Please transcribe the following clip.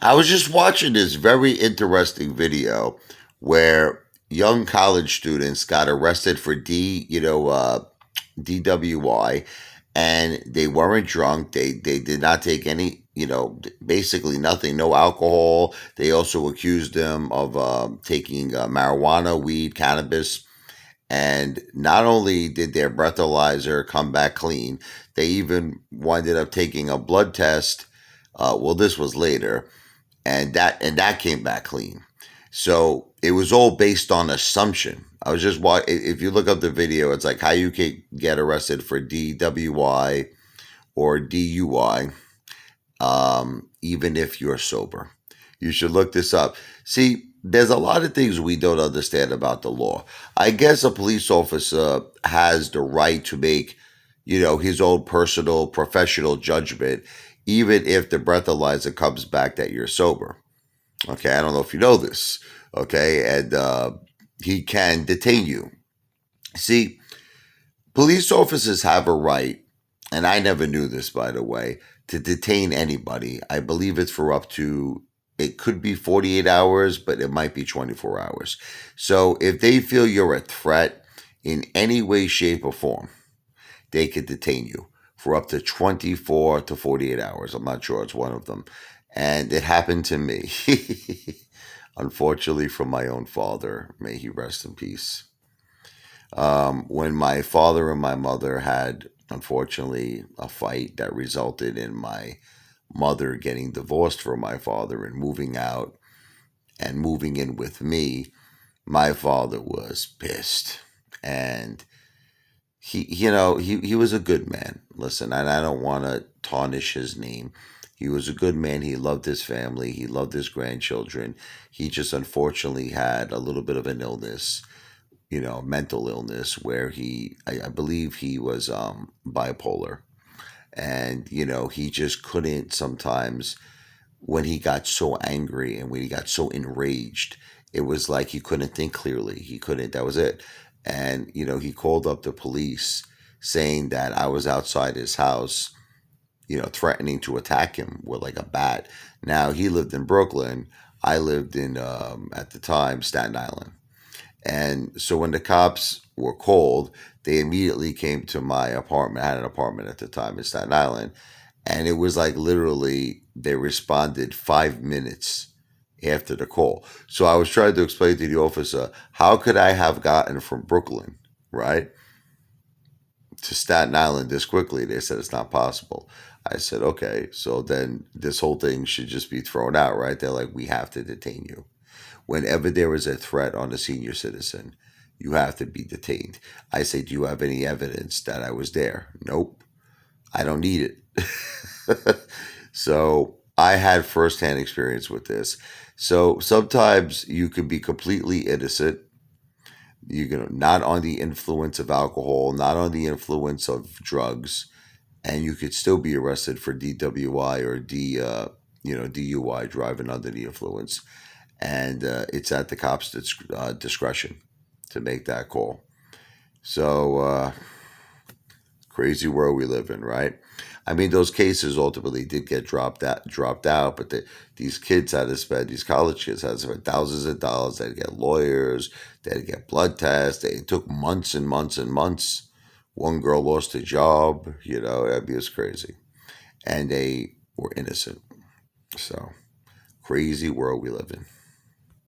I was just watching this very interesting video where young college students got arrested for DWI, and they weren't drunk. They did not take any, basically nothing, no alcohol. They also accused them of taking marijuana, weed, cannabis. And not only did their breathalyzer come back clean, they even winded up taking a blood test. Well, this was later, and that came back clean. So it was all based on assumption. I was just if you look up the video, it's like how you can get arrested for DWI or DUI, even if you're sober. You should look this up. See, there's a lot of things we don't understand about the law. I guess a police officer has the right to make, his own personal, professional judgment, even if the breathalyzer comes back that you're sober. Okay, I don't know if you know this. Okay, and he can detain you. See, police officers have a right, and I never knew this, by the way, to detain anybody. I believe it's for up to, it could be 48 hours, but it might be 24 hours. So if they feel you're a threat in any way, shape, or form, they could detain you for up to 24 to 48 hours. I'm not sure, it's one of them. And it happened to me. Unfortunately, from my own father. May he rest in peace. When my father and my mother had, unfortunately, a fight that resulted in my mother getting divorced from my father and moving out and moving in with me, my father was pissed. And he was a good man. Listen, and I don't want to tarnish his name. He was a good man. He loved his family. He loved his grandchildren. He just unfortunately had a little bit of an illness, mental illness, where I believe he was bipolar. And, he just couldn't sometimes, when he got so angry and when he got so enraged, it was like he couldn't think clearly. He couldn't, that was it. And, he called up the police saying that I was outside his house, threatening to attack him with like a bat. Now, he lived in Brooklyn. I lived in, at the time, Staten Island. And so when the cops were called, they immediately came to my apartment. I had an apartment at the time in Staten Island. And it was like literally they responded 5 minutes after the call. So I was trying to explain to the officer, how could I have gotten from Brooklyn, right, to Staten Island this quickly? They said it's not possible. I said, okay, so then this whole thing should just be thrown out, right? They're like, we have to detain you. Whenever there is a threat on a senior citizen, you have to be detained. I say, do you have any evidence that I was there? Nope. I don't need it. So I had firsthand experience with this. So sometimes you can be completely innocent. You can not on the influence of alcohol, not on the influence of drugs, and you could still be arrested for DWI or DUI, driving under the influence. And it's at the cops' discretion to make that call. So crazy world we live in, right? I mean, those cases ultimately did get dropped out, but these kids had to spend, these college kids had to spend thousands of dollars. They had to get lawyers, they had to get blood tests. It took months and months and months. One girl lost her job, I mean, it's crazy. And they were innocent. So, crazy world we live in.